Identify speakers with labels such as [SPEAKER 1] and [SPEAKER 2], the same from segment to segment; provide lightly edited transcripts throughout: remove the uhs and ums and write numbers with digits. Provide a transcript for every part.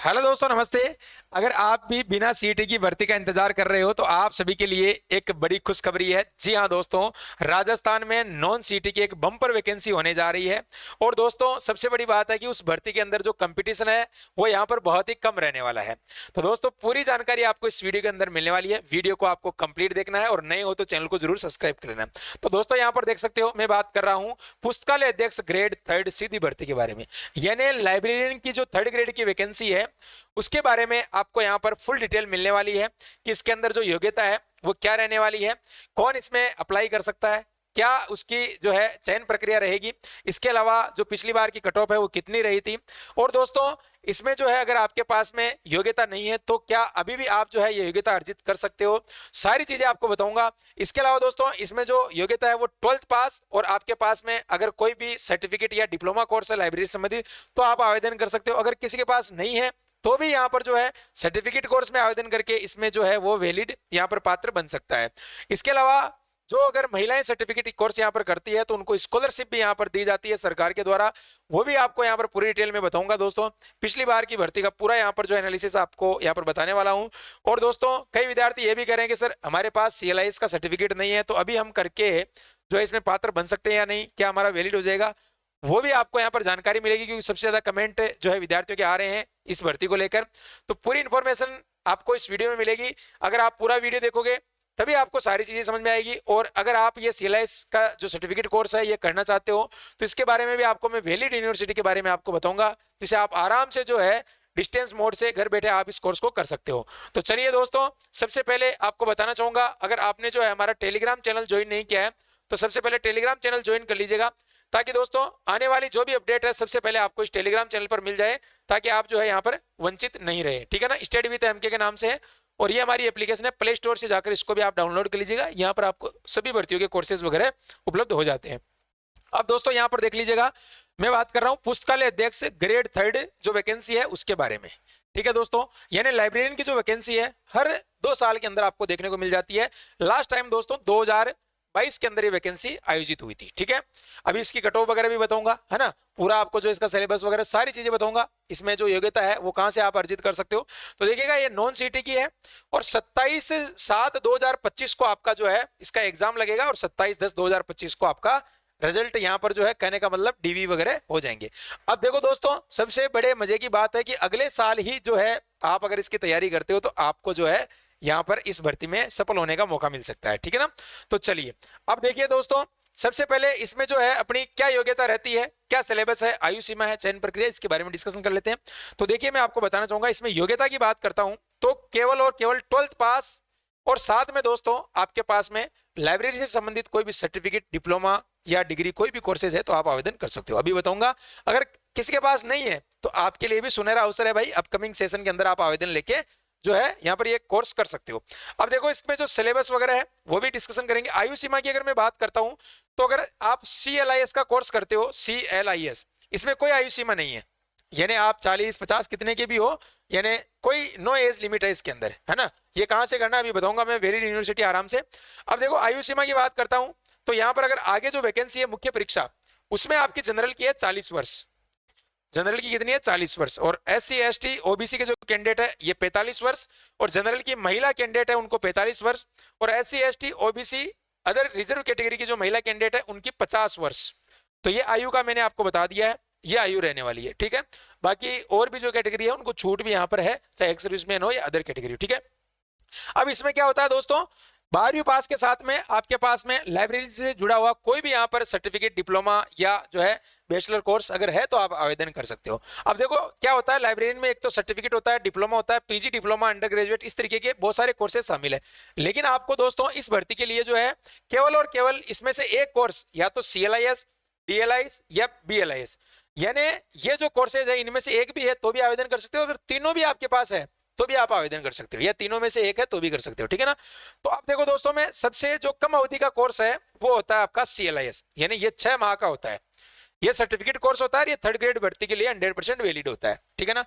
[SPEAKER 1] Hello दोस्तों, नमस्ते। अगर आप भी बिना सीईटी की भर्ती का इंतजार कर रहे हो तो आप सभी के लिए एक बड़ी खुशखबरी है। जी हाँ दोस्तों, राजस्थान में नॉन सीईटी की एक बम्पर वैकेंसी होने जा रही है। और दोस्तों, सबसे बड़ी बात है कि उस भर्ती के अंदर जो कंपटीशन है वो यहाँ पर बहुत ही कम रहने वाला है। तो दोस्तों, पूरी जानकारी आपको इस वीडियो के अंदर मिलने वाली है। वीडियो को आपको कंप्लीट देखना है और नए हो तो चैनल को जरूर सब्सक्राइब कर लेना। तो दोस्तों, यहाँ पर देख सकते हो मैं बात कर रहा हूँ पुस्तकालय अध्यक्ष ग्रेड 3 सीधी भर्ती के बारे में। यानी लाइब्रेरियन की जो 3rd ग्रेड की वैकेंसी है उसके बारे में आपको यहाँ पर फुल डिटेल मिलने वाली है कि इसके अंदर जो योग्यता है वो क्या रहने वाली है, कौन इसमें अप्लाई कर सकता है, क्या उसकी जो है चयन प्रक्रिया रहेगी, इसके अलावा जो पिछली बार की कट ऑफ है वो कितनी रही थी। और दोस्तों, इसमें जो है अगर आपके पास में योग्यता नहीं है तो क्या अभी भी आप जो है ये योग्यता अर्जित कर सकते हो, सारी चीजें आपको बताऊंगा। इसके अलावा दोस्तों, इसमें जो योग्यता है वो 12th पास और आपके पास में अगर कोई भी सर्टिफिकेट या डिप्लोमा कोर्स है लाइब्रेरी संबंधित तो आप आवेदन कर सकते हो। अगर किसी के पास नहीं है तो भी यहाँ पर जो है सर्टिफिकेट कोर्स में आवेदन करके इसमें जो है वो वैलिड यहाँ पर पात्र बन सकता है। इसके अलावा जो अगर महिलाएं सर्टिफिकेट कोर्स यहाँ पर करती है तो उनको स्कॉलरशिप भी यहाँ पर दी जाती है सरकार के द्वारा। वो भी आपको यहाँ पर पूरी डिटेल में बताऊंगा दोस्तों। पिछली बार की भर्ती का पूरा यहाँ पर जो एनालिसिस आपको यहाँ पर बताने वाला हूँ। और दोस्तों, कई विद्यार्थी ये भी कह रहे हैं कि सर हमारे पास सीएलआईएस का सर्टिफिकेट नहीं है तो अभी हम करके जो है इसमें पात्र बन सकते हैं या नहीं, क्या हमारा वैलिड हो जाएगा, वो भी आपको यहाँ पर जानकारी मिलेगी। क्योंकि सबसे ज्यादा कमेंट जो है विद्यार्थियों के आ रहे हैं इस भर्ती को लेकर। तो पूरी इंफॉर्मेशन आपको इस वीडियो में मिलेगी। अगर आप पूरा वीडियो देखोगे तभी आपको सारी चीजें समझ में आएगी। और अगर आप ये सीएलआईएस का जो सर्टिफिकेट कोर्स है ये करना चाहते हो तो इसके बारे में भी आपको मैं वैलिड यूनिवर्सिटी के बारे में आपको बताऊंगा, जिसे आप आराम से जो है डिस्टेंस मोड से घर बैठे आप इस कोर्स को कर सकते हो। तो चलिए दोस्तों, सबसे पहले आपको बताना चाहूंगा, अगर आपने जो है हमारा टेलीग्राम चैनल ज्वाइन नहीं किया है तो सबसे पहले टेलीग्राम चैनल ज्वाइन कर लीजिएगा, ताकि दोस्तों आने वाली जो भी अपडेट है सबसे पहले आपको इस टेलीग्राम चैनल पर मिल जाए, ताकि आप जो है यहाँ पर वंचित नहीं रहे। ठीक है ना, स्टडी विद एमके के नाम से है और ये हमारी एप्लीकेशन है। प्ले स्टोर से जाकर इसको भी आप डाउनलोड कर लीजिएगा। यहाँ पर आपको सभी भर्तियों के कोर्सेज वगैरह उपलब्ध हो जाते हैं। अब दोस्तों, यहाँ पर देख लीजिएगा, मैं बात कर रहा हूँ पुस्तकालय अध्यक्ष ग्रेड 3 जो वैकेंसी है उसके बारे में। ठीक है दोस्तों, यानी लाइब्रेरियन की जो वैकेंसी है हर 2 साल के अंदर आपको देखने को मिल जाती है। लास्ट टाइम दोस्तों 2022 के अंदर ये वैकेंसी आयोजित हुई थी। ठीक है, अभी इसकी कट ऑफ वगैरह भी बताऊंगा, है ना, पूरा आपको जो इसका सिलेबस वगैरह सारी चीजें बताऊंगा। इसमें जो योग्यता है वो कहां से आप अर्जित कर सकते हो। तो देखिएगा, ये नॉन सीटी की है और 27/7/2025 को आपका जो है इसका एग्जाम लगेगा और 27/10/2025 को आपका रिजल्ट यहाँ पर जो है, कहने का मतलब डीवी वगैरह हो जाएंगे। अब देखो दोस्तों, सबसे बड़े मजे की बात है कि अगले साल ही जो है आप अगर इसकी तैयारी करते हो तो आपको जो है यहाँ पर इस भर्ती में सफल होने का मौका मिल सकता है। ठीक है ना, तो चलिए अब देखिए दोस्तों, सबसे पहले इसमें जो है अपनी क्या योग्यता रहती है, क्या सिलेबस है, आयु सीमा है, चयन प्रक्रिया, इसके बारे में डिस्कशन कर लेते हैं। तो देखिए, मैं आपको बताना चाहूंगा, इसमें योग्यता की बात करता हूं तो केवल और केवल 12th पास और साथ में दोस्तों आपके पास में लाइब्रेरी से संबंधित कोई भी सर्टिफिकेट, डिप्लोमा या डिग्री कोई भी कोर्सेज है तो आप आवेदन कर सकते हो। अभी बताऊंगा, अगर किसी के पास नहीं है तो आपके लिए भी सुनहरा अवसर है भाई, अपकमिंग सेशन के अंदर आप आवेदन लेके जो है यहाँ पर ये कोर्स कर सकते हो। अब देखो, इसमें जो सिलेबस वगैरह है वो भी डिस्कशन करेंगे। आयु सीमा की अगर मैं बात करता हूं तो अगर आप CLIS का कोर्स करते हो, CLIS, इसमें कोई आयु सीमा नहीं है। यानी आप 40-50 कितने के भी हो, यानी कोई नो एज लिमिट है इसके अंदर, है ना। ये कहां से करना है अभी बताऊंगा मैं, वेरी यूनिवर्सिटी आराम से। अब देखो, आयु सीमा की बात करता हूं तो यहाँ पर अगर आगे जो वैकेंसी है मुख्य परीक्षा, उसमें आपकी जनरल की है 40 वर्ष। जनरल की कितनी है? 40 वर्ष। और SC ST OBC के जो कैंडिडेट है ये 45 वर्ष, और जनरल की महिला कैंडिडेट है उनको 45 वर्ष, और SC ST OBC other reserve category की जो महिला कैंडिडेट है उनकी 50 वर्ष। तो ये आयु का मैंने आपको बता दिया है, ये आयु रहने वाली है। ठीक है, बाकी और भी जो कैटेगरी है उनको छूट भी यहाँ पर है, चाहे एक्स सर्विसमैन हो या अदर कैटेगरी। ठीक है, अब इसमें क्या होता है दोस्तों, 12वीं पास के साथ में आपके पास में लाइब्रेरी से जुड़ा हुआ कोई भी यहाँ पर सर्टिफिकेट, डिप्लोमा या जो है बैचलर कोर्स अगर है तो आप आवेदन कर सकते हो। अब देखो क्या होता है, लाइब्रेरी में एक तो सर्टिफिकेट होता है, डिप्लोमा होता है, पीजी डिप्लोमा, अंडर ग्रेजुएट, इस तरीके के बहुत सारे कोर्सेज शामिल है। लेकिन आपको दोस्तों इस भर्ती के लिए जो है केवल और केवल इसमें से एक कोर्स, या तो CLIS, DLIS या BLIS, यानी ये जो कोर्सेज है इनमें से एक भी है तो भी आवेदन कर सकते हो। अगर तीनों भी आपके पास है तो भी आप आवेदन कर सकते हो, या तीनों में से एक है तो भी कर सकते हो। ठीक है ना, तो आप देखो दोस्तों, में सबसे जो कम अवधि का कोर्स है वो होता है आपका CLIS, यानी ये 6 माह का होता है। ये सर्टिफिकेट कोर्स होता है, ये 3rd ग्रेड भर्ती के लिए 100% वैलिड होता है। ठीक है ना,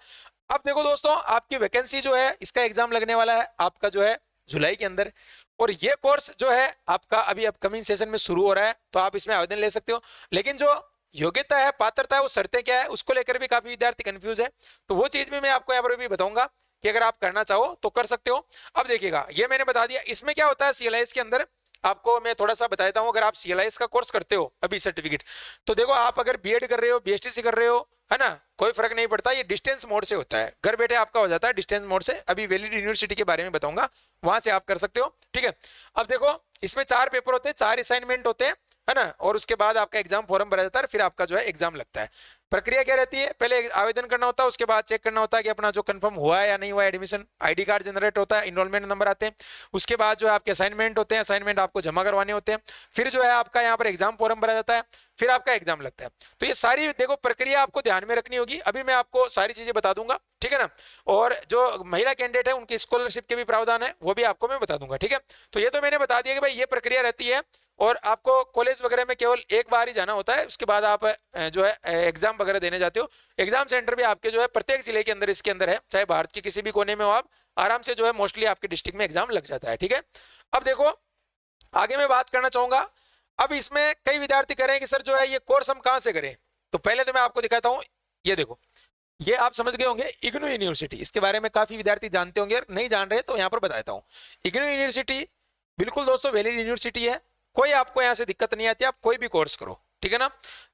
[SPEAKER 1] अब देखो दोस्तों, आपकी वैकेंसी जो है इसका एग्जाम लगने वाला है आपका जो है जुलाई के अंदर, और ये कोर्स जो है आपका अभी अपकमिंग सेशन में शुरू हो रहा है तो आप इसमें आवेदन ले सकते हो। लेकिन जो योग्यता है, पात्रता है, वो शर्तें क्या है, उसको लेकर भी काफी विद्यार्थी कंफ्यूज है। तो वो चीज भी मैं आपको यहाँ पर भी बताऊंगा कि अगर आप करना चाहो तो कर सकते हो। अब देखिएगा, ये मैंने बता दिया। इसमें क्या होता है CLIS के अंदर, आपको मैं थोड़ा सा बता देता हूँ। अगर आप CLIS का कोर्स करते हो अभी सर्टिफिकेट, तो देखो आप अगर बीएड कर रहे हो, BSTC कर रहे हो, है ना, कोई फर्क नहीं पड़ता, ये डिस्टेंस मोड से होता है, घर बैठे आपका हो जाता है डिस्टेंस मोड से। अभी वैलिड यूनिवर्सिटी के बारे में बताऊंगा, वहां से आप कर सकते हो, ठीक है। अब देखो इसमें 4 पेपर होते हैं, 4 असाइनमेंट होते हैं, है ना, और उसके बाद आपका एग्जाम फॉर्म भरा जाता है, फिर आपका जो है एग्जाम लगता है। प्रक्रिया क्या रहती है, पहले आवेदन करना होता है, उसके बाद चेक करना होता है कि अपना जो कंफर्म हुआ है या नहीं हुआ है एडमिशन, आईडी कार्ड जनरेट होता है, इनरोलमेंट नंबर आते हैं, उसके बाद जो है आपके असाइनमेंट होते हैं, असाइनमेंट आपको जमा करवाने होते हैं, फिर जो है आपका यहाँ पर एग्जाम फॉर्म भरा जाता है, फिर आपका एग्जाम लगता है। तो ये सारी देखो प्रक्रिया आपको ध्यान में रखनी होगी, अभी मैं आपको सारी चीजें बता दूंगा, ठीक है ना। और जो महिला कैंडिडेट है उनकी स्कॉलरशिप के भी प्रावधान है, वो भी आपको मैं बता दूंगा, ठीक है। तो ये तो मैंने बता दिया कि भाई ये प्रक्रिया रहती है, और आपको कॉलेज वगैरह में केवल एक बार ही जाना होता है, उसके बाद आप जो है एग्जाम वगैरह देने जाते हो। एग्जाम सेंटर भी आपके जो है प्रत्येक जिले के अंदर इसके अंदर है, चाहे भारत के किसी भी कोने में हो, आप आराम से जो है मोस्टली आपके डिस्ट्रिक्ट में एग्जाम लग जाता है, ठीक है। अब देखो आगे मैं बात करना चाहूंगा। अब इसमें कई विद्यार्थी कह रहे हैं कि सर जो है ये कोर्स हम कहाँ से करें, तो पहले तो मैं आपको दिखाता हूँ। ये देखो, ये आप समझ गए होंगे इग्नू यूनिवर्सिटी, इसके बारे में काफी विद्यार्थी जानते होंगे, और नहीं जान रहे तो यहाँ पर बता देता हूँ। इग्नू यूनिवर्सिटी बिल्कुल दोस्तों वैलिड यूनिवर्सिटी है, कोई आपको यहाँ से दिक्कत नहीं आती, आप कोई भी कोर्स करो, ठीक है ना।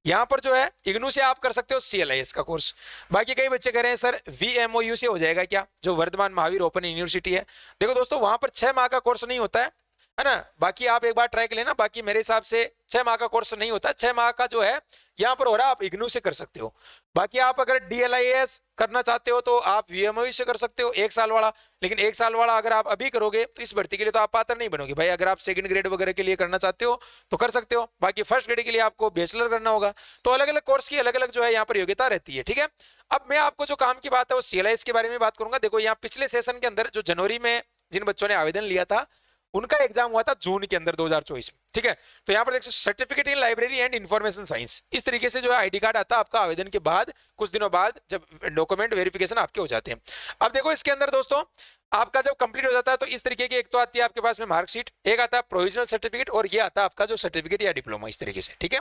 [SPEAKER 1] यहाँ पर जो है इग्नू से आप कर सकते हो CLIS का कोर्स। बाकी कई बच्चे कह रहे हैं सर VMOU से हो जाएगा क्या, जो वर्धमान महावीर ओपन यूनिवर्सिटी है। देखो दोस्तों वहां पर 6 माह का कोर्स नहीं होता है ना, बाकी आप एक बार ट्राई कर लेना। बाकी मेरे हिसाब से 6 माह का कोर्स नहीं होता, 6 माह का जो है यहाँ पर हो रहा है, आप इग्नू से कर सकते हो। बाकी आप अगर DLIS करना चाहते हो तो आप VMOU से कर सकते हो 1 साल वाला। लेकिन 1 साल वाला अगर आप अभी करोगे तो इस भर्ती के लिए तो आप पात्र नहीं बनोगे भाई। अगर आप सेकंड ग्रेड वगैरह के लिए करना चाहते हो तो कर सकते हो, बाकी फर्स्ट ग्रेड के लिए आपको बैचलर करना होगा। तो अलग अलग कोर्स की अलग अलग जो है यहाँ पर योग्यता रहती है, ठीक है। अब मैं आपको जो काम की बात है वो CLIS के बारे में बात करूंगा। देखो यहाँ पिछले सेशन के अंदर जो जनवरी में जिन बच्चों ने आवेदन लिया था, उनका एग्जाम हुआ था जून के अंदर 2024 में, ठीक है। तो यहाँ पर देखो certificate in library and information science, इस तरीके से जो है आईडी कार्ड आता है आपका आवेदन के बाद कुछ दिनों बाद, जब डॉक्यूमेंट वेरिफिकेशन आपके हो जाते हैं। अब देखो इसके अंदर दोस्तों आपका जब कंप्लीट हो जाता है तो इस तरीके की एक तो आती है आपके पास में मार्कशीट, एक आता है प्रोविजनल सर्टिफिकेट, और ये आता है आपका जो सर्टिफिकेट या डिप्लोमा, इस तरीके से, ठीक है।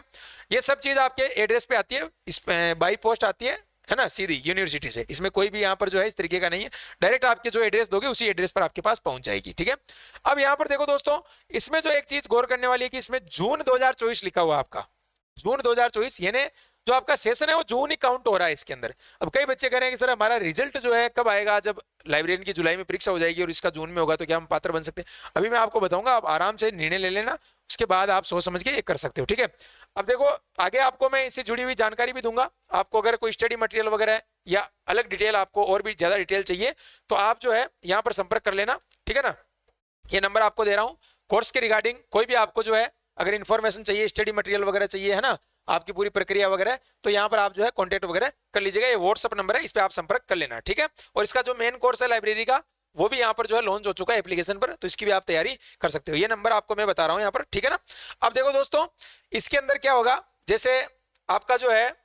[SPEAKER 1] ये सब चीज आपके एड्रेस पे आती है, इस बाई पोस्ट आती है ना, सीधी यूनिवर्सिटी से। इसमें कोई भी यहाँ पर जो है इस तरीके का नहीं है, डायरेक्ट आपके जो एड्रेस दोगे उसी एड्रेस पर आपके पास पहुंच जाएगी, ठीक है। अब यहाँ पर देखो दोस्तों, इसमें जो एक चीज गौर करने वाली है कि इसमें जून 2024 लिखा हुआ आपका, जून 2024, यानी जो आपका सेशन है वो जून ही काउंट हो रहा है इसके अंदर। अब कई बच्चे कह रहे हैं कि सर हमारा रिजल्ट जो है कब आएगा, जब लाइब्रेरियन की जुलाई में परीक्षा हो जाएगी और इसका जून में होगा तो क्या हम पात्र बन सकते हैं। अभी मैं आपको बताऊंगा, आप आराम से निर्णय ले लेना, उसके बाद आप सोच समझ के ये कर सकते हो, ठीक है। अब देखो आगे आपको मैं इससे जुड़ी हुई जानकारी भी दूंगा। आपको अगर कोई स्टडी मटेरियल वगैरह या अलग डिटेल आपको और भी ज्यादा डिटेल चाहिए तो आप जो है यहाँ पर संपर्क कर लेना, ठीक है ना। ये नंबर आपको दे रहा हूँ, कोर्स के रिगार्डिंग कोई भी आपको जो है अगर इन्फॉर्मेशन चाहिए, स्टडी मटेरियल वगैरह चाहिए, है ना, आपकी पूरी प्रक्रिया वगैरह, तो यहाँ पर आप जो है कॉन्टेक्ट वगैरह कर लीजिएगा। ये व्हाट्सअप नंबर है, इस पर आप संपर्क कर लेना, ठीक है। और इसका जो मेन कोर्स है लाइब्रेरी का, वो भी यहाँ पर जो है लॉन्च हो चुका है एप्लीकेशन पर, तो इसकी भी आप तैयारी कर सकते हो। ये नंबर आपको मैं बता रहा हूँ यहाँ पर, ठीक है ना। अब देखो दोस्तों इसके अंदर क्या होगा, जैसे आपका जो है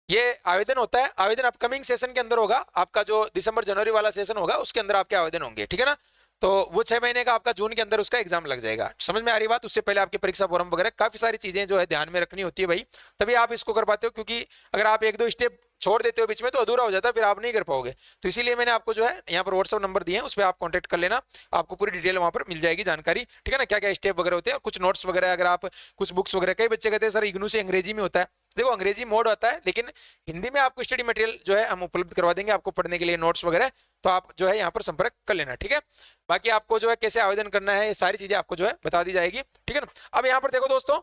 [SPEAKER 1] ये आवेदन होता है, आवेदन अपकमिंग सेशन के अंदर होगा, आपका जो दिसंबर जनवरी वाला सेशन होगा उसके अंदर आपके आवेदन होंगे, ठीक है ना। तो वो 6 महीने का आपका जून के अंदर उसका एग्जाम लग जाएगा। समझ में आ रही बात। उससे पहले आपकी परीक्षा फॉर्म वगैरह काफी सारी चीजें जो है ध्यान में रखनी होती है भाई, तभी आप इसको कर पाते हो। क्योंकि अगर आप 1-2 स्टेप छोड़ देते हो बीच में तो अधूरा हो जाता है, फिर आप नहीं कर पाओगे। तो इसीलिए मैंने आपको जो है यहाँ पर व्हाट्सअप नंबर दिए हैं, उस पर आप कॉन्टेक्ट कर लेना, आपको पूरी डिटेल वहाँ पर मिल जाएगी जानकारी, ठीक है ना, क्या क्या स्टेप वगैरह होते हैं, और कुछ नोट्स वगैरह, अगर आप कुछ बुक्स वगैरह। कई बच्चे कहते हैं सर इग्नू से अंग्रेजी में होता है, देखो अंग्रेजी मोड आता है, लेकिन हिंदी में आपको स्टडी मटेरियल जो है हम उपलब्ध करवा देंगे आपको पढ़ने के लिए, नोट्स वगैरह। तो आप जो है यहाँ पर संपर्क कर लेना, ठीक है। बाकी आपको जो है कैसे आवेदन करना है ये सारी चीजें आपको जो है बता दी जाएगी, ठीक है ना। अब यहाँ पर देखो दोस्तों,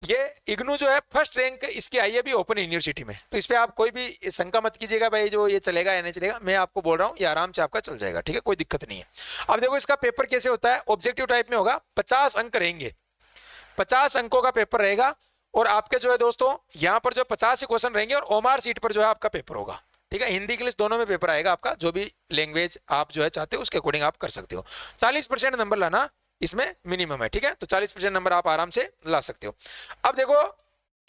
[SPEAKER 1] ये इग्नू जो है फर्स्ट रैंक इसकी आई है भी ओपन यूनिवर्सिटी में, तो इस पे आप कोई भी शंका मत कीजिएगा भाई जो ये चलेगा या नहीं चलेगा। मैं आपको बोल रहा हूँ ये आराम से आपका चल जाएगा, ठीक है, कोई दिक्कत नहीं है। अब देखो इसका पेपर कैसे होता है, ऑब्जेक्टिव टाइप में होगा, 50 अंक रहेंगे, 50 अंकों का पेपर रहेगा। और आपके जो है दोस्तों यहाँ पर जो 50 क्वेश्चन रहेंगे, और ओमार सीट पर जो है आपका पेपर होगा, ठीक है। हिंदी इंग्लिश दोनों में पेपर आएगा आपका, जो भी लैंग्वेज आप जो है चाहते हो उसके अकॉर्डिंग आप कर सकते हो। 40% नंबर लाना इसमें मिनिमम है, ठीक है। तो 40% नंबर आप आराम से ला सकते हो। अब देखो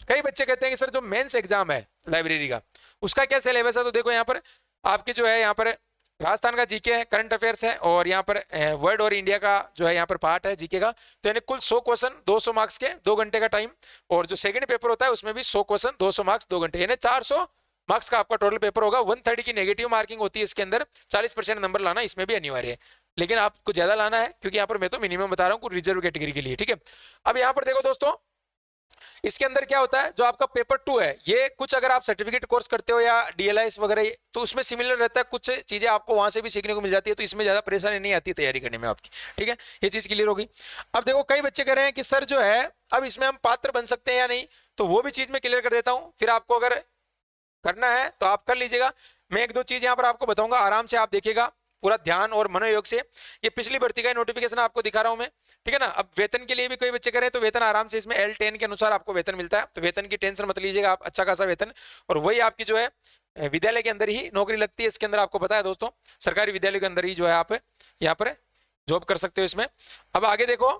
[SPEAKER 1] कई बच्चे कहते हैं कि सर जो मेंस एग्जाम है लाइब्रेरी का उसका क्या सिलेबस है, तो देखो यहाँ पर आपकी जो है यहाँ पर राजस्थान का जीके है, करंट अफेयर्स है, और यहाँ पर वर्ल्ड और इंडिया का जो है यहाँ पर पार्ट है जीके का। तो यानी कुल 100 क्वेश्चन 200 मार्क्स के, 2 घंटे का टाइम। और जो सेकंड पेपर होता है उसमें भी 100 क्वेश्चन 200 मार्क्स 2 घंटे, यानी 400 मार्क्स का आपका टोटल पेपर होगा। 130 की नेगेटिव मार्किंग होती है इसके अंदर, 40% नंबर लाना इसमें भी अनिवार्य है, लेकिन आपको ज्यादा लाना है क्योंकि यहाँ पर मैं तो मिनिमम बता रहा हूँ रिजर्व कैटेगरी के लिए, ठीक है। अब यहाँ पर देखो दोस्तों, इसके अंदर क्या होता है, जो आपका पेपर 2 है, ये कुछ अगर आप सर्टिफिकेट कोर्स करते हो या डीएलआईएस वगैरह तो उसमें सिमिलर रहता है, कुछ चीजें आपको वहां से भी सीखने को मिल जाती है, तो इसमें ज्यादा परेशानी नहीं आती तैयारी करने में आपकी, ठीक है। ये चीज क्लियर होगी। अब देखो कई बच्चे कह रहे हैं कि सर जो है अब इसमें हम पात्र बन सकते हैं या नहीं, तो वो भी चीज मैं क्लियर कर देता हूं, फिर आपको अगर करना है तो आप कर लीजिएगा। मैं एक दो चीज यहाँ पर आपको बताऊंगा, आराम से आप देखिएगा पूरा ध्यान और मनोयोग से। ये पिछली भर्ती का नोटिफिकेशन आपको दिखा रहा हूं मैं, ठीक है ना। अब वेतन के लिए भी कोई बच्चे करें तो वेतन आराम से इसमें L10 के अनुसार आपको वेतन मिलता है, तो वेतन की टेंशन मत लीजिएगा आप, अच्छा खासा वेतन। और वही आपकी जो है विद्यालय के अंदर ही नौकरी लगती है, इसके अंदर आपको पता है दोस्तों, सरकारी विद्यालय के अंदर ही जो है आप यहाँ पर जॉब कर सकते हो इसमें। अब आगे देखो,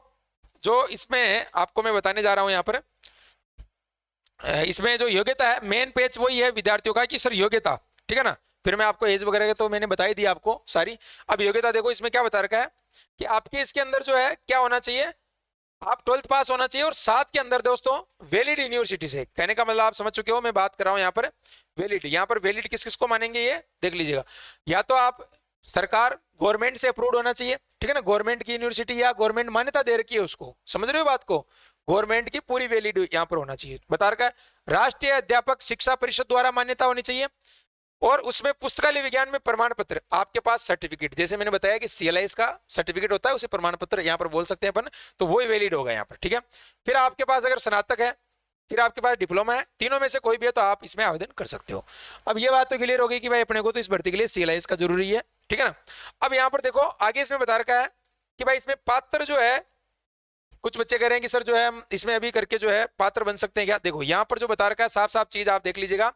[SPEAKER 1] जो इसमें आपको मैं बताने जा रहा हूँ यहाँ पर, इसमें जो योग्यता है, मेन पेज वही है विद्यार्थियों का कि सर योग्यता, ठीक है ना। फिर मैं आपको एज वगैरह तो मैंने बता ही दी आपको सारी। अब योग्यता देखो इसमें क्या बता रखा है कि आपके इसके अंदर जो है क्या होना चाहिए, आप 12th पास होना चाहिए, और साथ के अंदर दोस्तों वैलिड यूनिवर्सिटी से, कहने का मतलब आप समझ चुके हो, मैं बात कर रहा हूं यहाँ पर वैलिड। यहाँ पर वैलिड किस किस को मानेंगे ये देख लीजिएगा, या तो आप सरकार गवर्नमेंट से अप्रूव्ड होना चाहिए, ठीक है ना, गवर्नमेंट की यूनिवर्सिटी या गवर्नमेंट मान्यता दे रखी है उसको, समझ रहे हो बात को, गवर्नमेंट की पूरी वैलिड यहाँ पर होना चाहिए। बता रखा है राष्ट्रीय अध्यापक शिक्षा परिषद द्वारा मान्यता होनी चाहिए, और उसमें पुस्तकालय विज्ञान में प्रमाण पत्र, आपके पास सर्टिफिकेट, जैसे मैंने बताया कि CLIS का सर्टिफिकेट होता है, उसे प्रमाण पत्र यहाँ पर बोल सकते हैं अपन, तो वो ही वैलिड होगा यहाँ पर, ठीक है। फिर आपके पास अगर स्नातक है, फिर आपके पास डिप्लोमा है, तीनों में से कोई भी है तो आप इसमें आवेदन कर सकते हो। अब ये बात तो क्लियर होगी कि भाई अपने को तो इस भर्ती के लिए CLIS का जरूरी है, ठीक है ना। अब यहाँ पर देखो आगे इसमें बता रखा है कि भाई इसमें पात्र जो है, कुछ बच्चे कह रहे हैं कि सर जो है हम इसमें अभी करके जो है पात्र बन सकते हैं क्या। देखो यहाँ पर जो बता रखा है साफ साफ चीज आप देख लीजिएगा,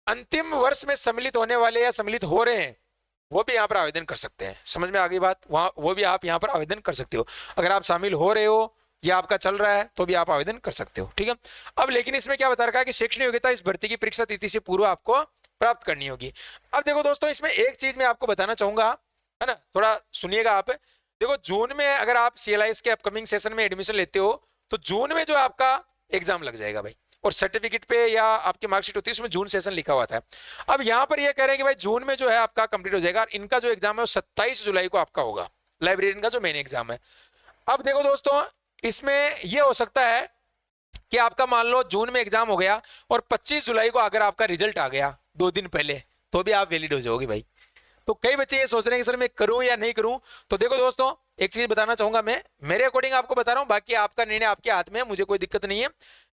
[SPEAKER 1] अंतिम वर्ष में सम्मिलित होने वाले या सम्मिलित हो रहे हैं वो भी यहाँ पर आवेदन कर सकते हैं, समझ में आ गई बात, वहां वो भी आप यहाँ पर आवेदन कर सकते हो। अगर आप शामिल हो रहे हो या आपका चल रहा है तो भी आप आवेदन कर सकते हो, ठीक है। अब लेकिन इसमें क्या बता रखा है कि शैक्षणिक योग्यता इस भर्ती की परीक्षा तिथि से पूर्व आपको प्राप्त करनी होगी। अब देखो दोस्तों, इसमें एक चीज मैं आपको बताना चाहूंगा, है ना, थोड़ा सुनिएगा आप। देखो जून में अगर आप CLIS के अपकमिंग सेशन में एडमिशन लेते हो तो जून में जो आपका एग्जाम लग जाएगा भाई, और सर्टिफिकेट पे या आपकी मार्कशीट होती है उसमें जून सेशन लिखा हुआ था। अब यहाँ पर ये कह रहे हैं कि भाई जून में जो है आपका कंप्लीट हो जाएगा, और इनका जो एग्जाम है वो 27 जुलाई को आपका होगा, लाइब्रेरियन का जो मेन एग्जाम है। अब देखो दोस्तों, इसमें यह हो सकता है कि आपका मान लो जून में एग्जाम हो गया और 25 जुलाई को अगर आपका रिजल्ट आ गया 2 दिन पहले, तो भी आप वैलिड हो जाओगे भाई। तो कई बच्चे ये सोच रहे हैं कि सर मैं करूं या नहीं करूं। तो देखो दोस्तों, एक चीज बताना चाहूंगा, मैं मेरे अकॉर्डिंग आपको बता रहा हूं, बाकी आपका निर्णय आपके हाथ में है, मुझे कोई दिक्कत नहीं है।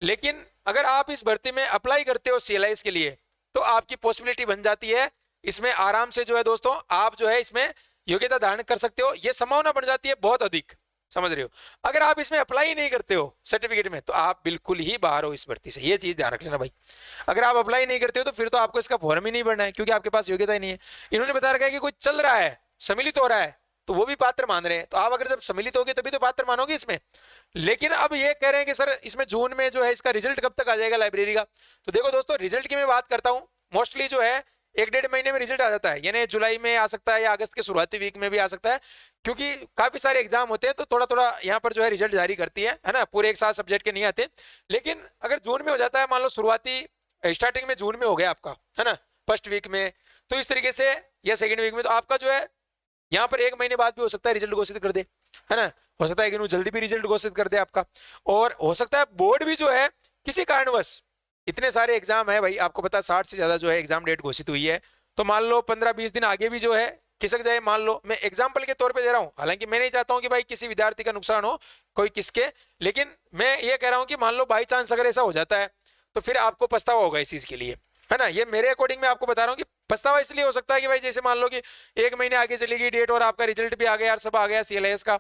[SPEAKER 1] लेकिन अगर आप इस भर्ती में अप्लाई करते हो CLIS के लिए तो आपकी पॉसिबिलिटी बन जाती है, इसमें आराम से जो है दोस्तों आप जो है इसमें योग्यता धारण कर सकते हो, ये संभावना बढ़ जाती है बहुत अधिक, समझ रहे हो। अगर आप इसमें अप्लाई नहीं करते हो सर्टिफिकेट में तो आप बिल्कुल ही बाहर हो इस भर्ती से, ये चीज ध्यान रख लेना भाई। अगर आप अप्लाई नहीं करते हो तो फिर तो आपको इसका फॉर्म ही नहीं भरना है, क्योंकि आपके पास योग्यता ही नहीं है। इन्होंने बता रखा है कि कोई चल रहा है, सम्मिलित हो रहा है, तो वो भी पात्र मान रहे हैं, तो आप अगर जब सम्मिलित होगे तभी तो पात्र मानोगे इसमें। लेकिन अब ये कह रहे हैं कि सर इसमें जून में जो है इसका रिजल्ट कब तक आ जाएगा लाइब्रेरी का। तो देखो दोस्तों, रिजल्ट की मैं बात करता हूँ, मोस्टली जो है 1-1.5 महीने में रिजल्ट आ जाता है, यानी जुलाई में आ सकता है या अगस्त के शुरुआती वीक में भी आ सकता है, क्योंकि काफी सारे एग्जाम होते हैं तो थोड़ा थोड़ा यहाँ पर जो है रिजल्ट जारी करती है ना, पूरे एक साथ सब्जेक्ट के नहीं आते। लेकिन अगर जून में हो जाता है, मान लो शुरुआती स्टार्टिंग में जून में हो गया आपका, है ना, फर्स्ट वीक में, तो इस तरीके से या सेकेंड वीक में, तो आपका जो है यहाँ पर 1 महीने बाद भी हो सकता है रिजल्ट घोषित कर दे, है ना, हो सकता है कि जल्दी भी रिजल्ट घोषित कर दे आपका। और हो सकता है बोर्ड भी जो है किसी कारणवश, इतने सारे एग्जाम है भाई, आपको पता है 60 से ज्यादा जो है एग्जाम डेट घोषित हुई है, तो मान लो 15-20 दिन आगे भी जो है खिसक जाए, मान लो, मैं एग्जाम्पल के तौर पे दे रहा हूं, हालांकि मैं नहीं चाहता हूं कि भाई किसी विद्यार्थी का नुकसान हो, कोई किसके, लेकिन मैं ये कह रहा हूं कि मान लो बाई चांस अगर ऐसा हो जाता है तो फिर आपको पछतावा होगा इस चीज के लिए, है ना। ये मेरे अकॉर्डिंग मैं आपको बता रहा हूँ कि पछतावा इसलिए हो सकता है कि भाई जैसे मान लो कि 1 महीने आगे चली गई डेट और आपका रिजल्ट भी आ गया, यार सब आ गया CLIS का,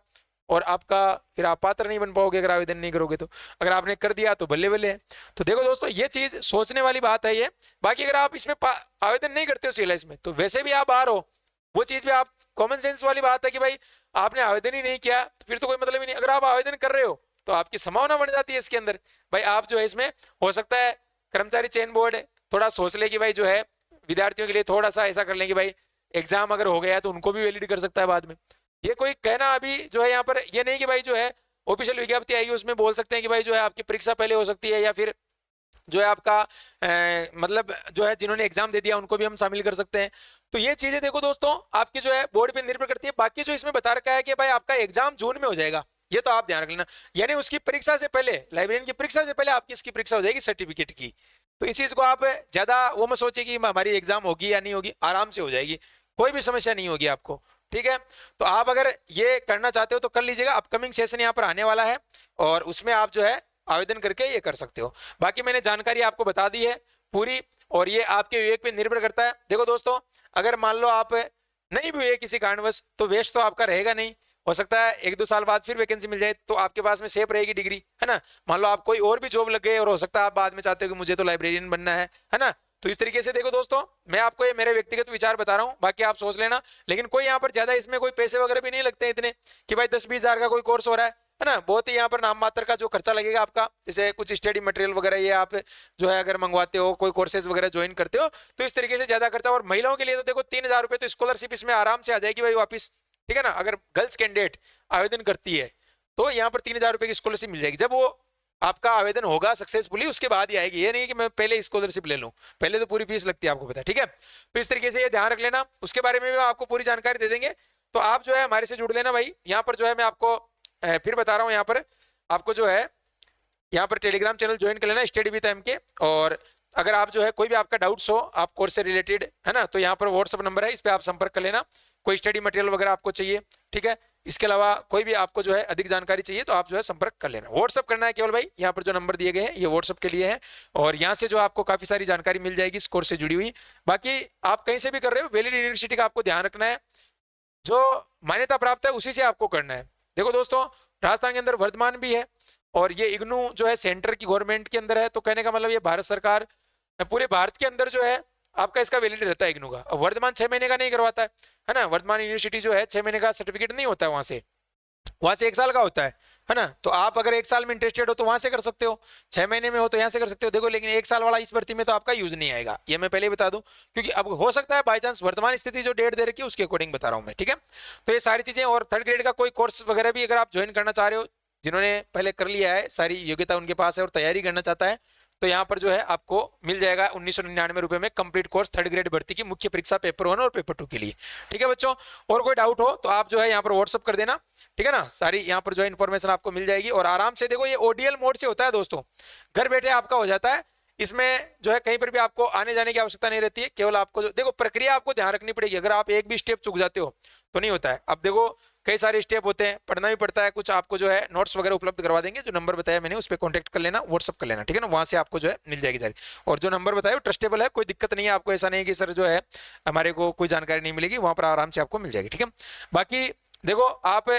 [SPEAKER 1] और आपका फिर आप पात्र नहीं बन पाओगे अगर आवेदन नहीं करोगे तो। अगर आपने कर दिया तो बल्ले बल्ले है। तो देखो दोस्तों, ये चीज सोचने वाली बात है ये। बाकी अगर आप इसमें आवेदन नहीं करते हो CLIS में तो वैसे भी आप बाहर हो, वो चीज भी आप कॉमन सेंस वाली बात है कि भाई आपने आवेदन ही नहीं किया तो फिर तो कोई मतलब ही नहीं। अगर आप आवेदन कर रहे हो तो आपकी संभावना बढ़ जाती है इसके अंदर, भाई आप जो है इसमें, हो सकता है कर्मचारी चयन बोर्ड थोड़ा सोच ले कि भाई जो है विद्यार्थियों के लिए थोड़ा सा ऐसा कर लें कि भाई एग्जाम अगर हो गया है तो उनको भी वैलिड कर सकता है बाद में। ये कोई कहना अभी जो है यहाँ पर ये नहीं कि भाई जो है ऑफिशियल विज्ञप्ति आएगी उसमें बोल सकते हैं कि भाई जो है आपकी परीक्षा पहले हो सकती है, या फिर जो है आपका मतलब जो है जिन्होंने एग्जाम दे दिया उनको भी हम शामिल कर सकते हैं। तो ये चीजें देखो दोस्तों आपकी जो है बोर्ड पे निर्भर करती है। बाकी जो इसमें बता रखा है कि भाई आपका एग्जाम जून में हो जाएगा, ये तो आप ध्यान रख लेना, यानी उसकी परीक्षा से पहले, लाइब्रेरियन की परीक्षा से पहले आपकी इसकी परीक्षा हो जाएगी सर्टिफिकेट की। तो इस चीज को आप ज्यादा वो मत सोचिए कि हमारी एग्जाम होगी या नहीं होगी, आराम से हो जाएगी, कोई भी समस्या नहीं होगी आपको। ठीक है, तो आप अगर ये करना चाहते हो तो कर लीजिएगा। अपकमिंग सेशन यहाँ पर आने वाला है और उसमें आप जो है आवेदन करके ये कर सकते हो। बाकी मैंने जानकारी आपको बता दी है पूरी, और ये आपके विवेक पे निर्भर करता है। देखो दोस्तों, अगर मान लो आप नहीं भी हुए किसी कारणवश तो वेस्ट तो आपका रहेगा नहीं, हो सकता है 1-2 साल बाद फिर वैकेंसी मिल जाए तो आपके पास में सेफ रहेगी डिग्री, है ना। मान लो आप कोई और भी जॉब लग गए और हो सकता है आप बाद में चाहते हो कि मुझे तो लाइब्रेरियन बनना है ना। तो इस तरीके से देखो दोस्तों, मैं आपको ये मेरे व्यक्तिगत विचार बता रहा हूँ, बाकी आप सोच लेना। लेकिन कोई यहाँ पर ज्यादा इसमें कोई पैसे वगैरह भी नहीं लगते इतने कि भाई 10-20 हजार का कोई कोर्स हो रहा है ना। बहुत ही यहाँ पर नाम मात्र का जो खर्चा लगेगा आपका, जैसे कुछ स्टडी मटेरियल वगैरह ये आप जो है अगर मंगवाते हो, कोई कोर्सेज वगैरह ज्वाइन करते हो, तो इस तरीके से ज्यादा खर्चा। और महिलाओं के लिए तो देखो 3,000 रुपये तो स्कॉलरशिप इसमें आराम से आ जाएगी भाई वापिस, ठीक है ना। अगर गर्ल्स कैंडिडेट आवेदन करती है तो यहाँ पर 3,000 रुपये की स्कॉलरशिप मिल जाएगी। जब वो आपका आवेदन होगा सक्सेसफुली उसके बाद ही आएगी, ये नहीं कि मैं पहले स्कॉलरशिप ले लूं, पहले तो पूरी फीस लगती है, आपको पता है। ठीक है, तो इस तरीके से ये ध्यान रख लेना, उसके बारे में भी आपको पूरी जानकारी दे देंगे। तो आप जो है हमारे से जुड़ लेना भाई। यहाँ पर जो है मैं आपको फिर बता रहा हूँ, यहाँ पर आपको जो है यहाँ पर टेलीग्राम चैनल ज्वाइन कर लेना स्टडी विद एम के। और अगर आप जो है कोई भी आपका डाउट्स हो आप कोर्स से रिलेटेड, है ना, तो यहाँ पर व्हाट्सअप नंबर है, इस पर आप संपर्क कर लेना। कोई स्टडी मटेरियल वगैरह आपको चाहिए, ठीक है, इसके अलावा कोई भी आपको जो है अधिक जानकारी चाहिए तो आप जो है संपर्क कर लेना। व्हाट्सअप करना है केवल भाई, यहाँ पर जो नंबर दिए गए हैं ये व्हाट्सअप के लिए है, और यहाँ से जो आपको काफी सारी जानकारी मिल जाएगी इस कोर्स से जुड़ी हुई। बाकी आप कहीं से भी कर रहे हो, वैलिड यूनिवर्सिटी का आपको ध्यान रखना है, जो मान्यता प्राप्त है उसी से आपको करना है। देखो दोस्तों, राजस्थान के अंदर वर्धमान भी है और ये इग्नू जो है सेंटर की गवर्नमेंट के अंदर है, तो कहने का मतलब ये भारत सरकार पूरे भारत के अंदर जो है आपका इसका वैलिड रहता है इग्नू का। वर्धमान 6 महीने का नहीं करवाता है ना, वर्धमान यूनिवर्सिटी जो है 6 महीने का सर्टिफिकेट नहीं होता है, वहां से 1 साल का होता है ना। तो आप अगर 1 साल में इंटरेस्टेड हो तो वहां से कर सकते हो, 6 महीने में हो तो यहाँ से कर सकते हो। देखो लेकिन 1 साल वाला इस भर्ती में तो आपका यूज नहीं आएगा, ये मैं पहले ही बता दूं, क्योंकि अब हो सकता है बाई चांस वर्तमान स्थिति जो डेट दे रखी है उसके अकॉर्डिंग बता रहा हूं मैं, ठीक है। तो ये सारी चीजें, और 3rd ग्रेड का कोई कोर्स वगैरह भी अगर आप ज्वाइन करना चाह रहे हो, जिन्होंने पहले कर लिया है, सारी योग्यता उनके पास है और तैयारी करना चाहता है, तो यहाँ पर जो है आपको मिल जाएगा 1999 रुपए में कंप्लीट कोर्स 3rd ग्रेड भर्ती की मुख्य परीक्षा पेपर 1 और पेपर 2 के लिए। ठीक है बच्चों, और कोई डाउट हो तो आप जो है यहाँ पर व्हाट्सअप कर देना, ठीक है ना। सारी यहाँ पर जो है इन्फॉर्मेशन आपको मिल जाएगी और आराम से देखो ये ओडीएल मोड से होता है दोस्तों, घर बैठे आपका हो जाता है। इसमें जो है कहीं पर भी आपको आने जाने की आवश्यकता नहीं रहती है, केवल आपको जो देखो प्रक्रिया आपको ध्यान रखनी पड़ेगी, अगर आप एक भी स्टेप चूक जाते हो तो नहीं होता है। अब देखो कई सारे स्टेप होते हैं, पढ़ना भी पड़ता है, कुछ आपको जो है नोट्स वगैरह उपलब्ध करवा देंगे, जो नंबर बताया मैंने उस पर कॉन्टेक्ट कर लेना, व्हाट्सअप कर लेना, ठीक है ना, वहां से आपको जो है मिल जाएगी सारी। और जो नंबर बताया वो ट्रस्टेबल है, कोई दिक्कत नहीं है आपको, ऐसा नहीं कि सर जो है हमारे को कोई जानकारी नहीं मिलेगी, वहां पर आराम से आपको मिल जाएगी, ठीक है। बाकी देखो आप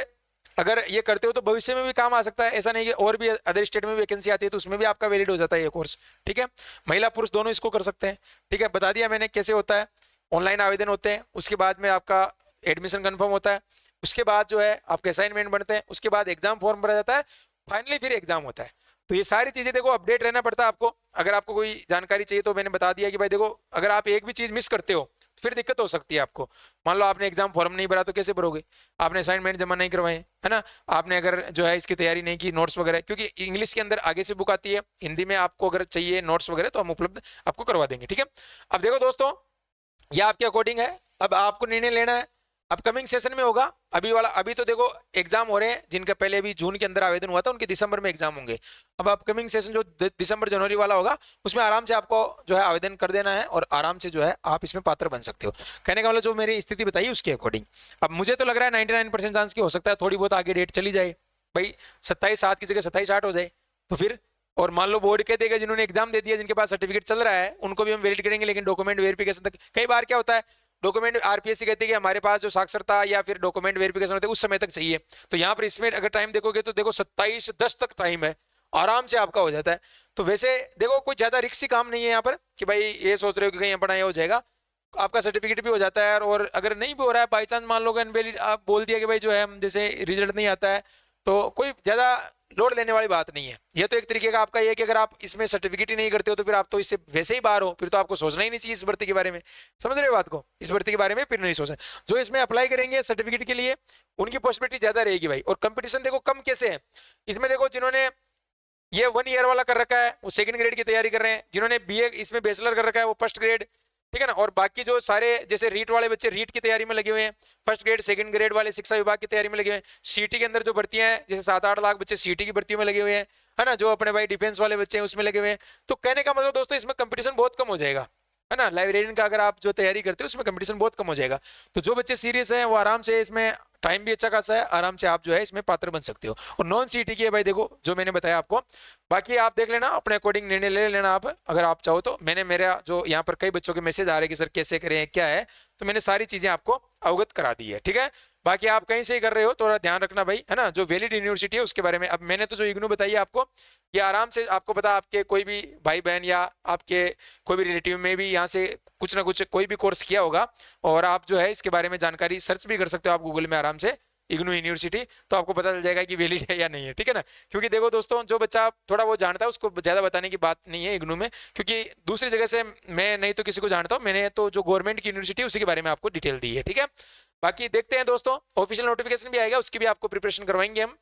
[SPEAKER 1] अगर ये करते हो तो भविष्य में भी काम आ सकता है, ऐसा नहीं कि और भी अदर स्टेट में वैकेंसी आती है तो उसमें भी आपका वैलिड हो जाता है ये कोर्स, ठीक है। महिला पुरुष दोनों इसको कर सकते हैं, ठीक है। बता दिया मैंने कैसे होता है, ऑनलाइन आवेदन होते हैं, उसके बाद में आपका एडमिशन कंफर्म होता है, उसके बाद जो है आपके असाइनमेंट बनते हैं, उसके बाद एग्जाम फॉर्म भरा जाता है, फाइनली फिर एग्जाम होता है। तो ये सारी चीजें देखो अपडेट रहना पड़ता है आपको। अगर आपको कोई जानकारी चाहिए तो मैंने बता दिया कि भाई देखो अगर आप एक भी चीज मिस करते हो फिर दिक्कत हो सकती है आपको। मान लो आपने एग्जाम फॉर्म नहीं भरा तो कैसे भरोगे, आपने असाइनमेंट जमा नहीं करवाए, है ना, आपने अगर जो है इसकी तैयारी नहीं की, नोट्स वगैरह, क्योंकि इंग्लिश के अंदर आगे से बुक आती है, हिंदी में आपको अगर चाहिए नोट्स वगैरह तो हम उपलब्ध आपको करवा देंगे, ठीक है। अब देखो दोस्तों ये आपके अकॉर्डिंग है, अब आपको निर्णय लेना है, अपकमिंग सेशन में होगा। अभी तो देखो एग्जाम हो रहे हैं, जिनका पहले अभी जून के अंदर आवेदन हुआ था उनके दिसंबर में एग्जाम होंगे। अब अपकमिंग सेशन जो दिसंबर जनवरी वाला होगा उसमें आराम से आपको जो है आवेदन कर देना है और आराम से जो है आप इसमें पात्र बन सकते हो। कहने का मतलब जो मेरी स्थिति बताई उसके अकॉर्डिंग, अब मुझे तो लग रहा है 99% चांस की हो सकता है थोड़ी बहुत आगे डेट चली जाए भाई, 27/7 की जगह 27/8 हो जाए तो फिर, और मान लो बोर्ड कह देगा जिन्होंने एग्जाम दे दिया जिनके पास सर्टिफिकेट चल रहा है उनको भी हम वैलिड करेंगे, लेकिन डॉक्यूमेंट वेरिफिकेशन तक। कई बार क्या होता है डॉक्यूमेंट आरपीएससी कहते हैं कि हमारे पास जो साक्षरता या फिर डॉक्यूमेंट वेरिफिकेशन होते हैं उस समय तक चाहिए, तो यहाँ पर इसमें अगर टाइम देखोगे तो देखो 27/10 तक टाइम है, आराम से आपका हो जाता है। तो वैसे देखो कोई ज्यादा रिस्की काम नहीं है यहाँ पर कि भाई ये सोच रहे हो कि कहीं अपना ये हो जाएगा, आपका सर्टिफिकेट भी हो जाता है। और अगर नहीं भी हो रहा है बाई चांस मान लो आप बोल दिया कि भाई जो है जैसे रिजल्ट नहीं आता है तो कोई ज्यादा लोड लेने वाली बात नहीं है। ये तो एक तरीके का आपका ये है कि अगर आप इसमें सर्टिफिकेट ही नहीं करते हो तो फिर आप तो इससे वैसे ही बाहर हो, फिर तो आपको सोचना ही नहीं चाहिए इस भर्ती के बारे में। समझ रहे हो बात को? इस भर्ती के बारे में फिर नहीं सोचना। जो इसमें अप्लाई करेंगे सर्टिफिकेट के लिए उनकी पॉसिबिलिटी ज्यादा रहेगी भाई। और कंपटीशन देखो कम कैसे है इसमें, देखो जिन्होंने ये 1 ईयर वाला कर रखा है वो सेकंड ग्रेड की तैयारी कर रहे हैं, जिन्होंने बीए इसमें बैचलर कर रखा है वो फर्स्ट ग्रेड, ठीक है ना। और बाकी जो सारे जैसे रीट वाले बच्चे रीट की तैयारी में लगे हुए हैं, फर्स्ट ग्रेड सेकंड ग्रेड वाले शिक्षा विभाग की तैयारी में लगे हुए हैं। सीटी के अंदर जो भर्तियां हैं जैसे 7-8 लाख बच्चे सीटी की भर्तियों में लगे हुए हैं, है ना, जो अपने भाई डिफेंस वाले बच्चे हैं उसमें लगे हुए हैं। तो कहने का मतलब दोस्तों इसमें कंपटीशन बहुत कम हो जाएगा, है ना। लाइब्रेरियन का अगर आप जो तैयारी करते हो उसमें कंपटीशन बहुत कम हो जाएगा। तो जो बच्चे सीरियस हैं वो आराम से, इसमें टाइम भी अच्छा खासा है, आराम से आप जो है इसमें पात्र बन सकते हो। और नॉन सीटी की है भाई, देखो जो मैंने बताया आपको, बाकी आप देख लेना अपने अकॉर्डिंग निर्णय ले लेना आप अगर आप चाहो तो। मैंने मेरा जो यहाँ पर कई बच्चों के मैसेज आ रहे हैं कि सर कैसे करें क्या है, तो मैंने सारी चीजें आपको अवगत करा दी है, ठीक है। बाकी आप कहीं से ही कर रहे हो थोड़ा ध्यान रखना भाई, है ना। जो वैलिड यूनिवर्सिटी है उसके बारे में, अब मैंने तो जो इग्नू बताई है आपको, ये आराम से आपको पता, आपके कोई भी भाई बहन या आपके कोई भी रिलेटिव में भी यहाँ से कुछ ना कुछ कोई भी कोर्स किया होगा, और आप जो है इसके बारे में जानकारी सर्च भी कर सकते हो आप गूगल में आराम से, इग्नू यूनिवर्सिटी, तो आपको पता चल जाएगा कि वैलिड है या नहीं है, ठीक है ना। क्योंकि देखो दोस्तों जो बच्चा थोड़ा वो जानता है उसको ज्यादा बताने की बात नहीं है इग्नू में, क्योंकि दूसरी जगह से मैं नहीं तो किसी को जानता हूँ, मैंने तो जो गवर्नमेंट की यूनिवर्सिटी है उसी के बारे में आपको डिटेल दी है, ठीक है। बाकी देखते हैं दोस्तों, ऑफिशियल नोटिफिकेशन भी आएगा उसकी भी आपको प्रिपरेशन करवाएंगे हम।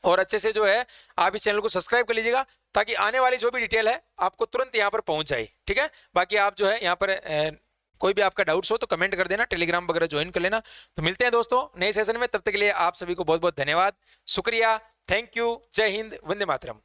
[SPEAKER 1] और अच्छे से जो है आप इस चैनल को सब्सक्राइब कर लीजिएगा ताकि आने वाली जो भी डिटेल है आपको तुरंत यहाँ पर पहुंच जाए, ठीक है। बाकी आप जो है यहाँ पर कोई भी आपका डाउट्स हो तो कमेंट कर देना, टेलीग्राम वगैरह ज्वाइन कर लेना। तो मिलते हैं दोस्तों नए सेशन में, तब तक के लिए आप सभी को बहुत बहुत धन्यवाद, शुक्रिया, थैंक यू, जय हिंद, वंदे मातरम।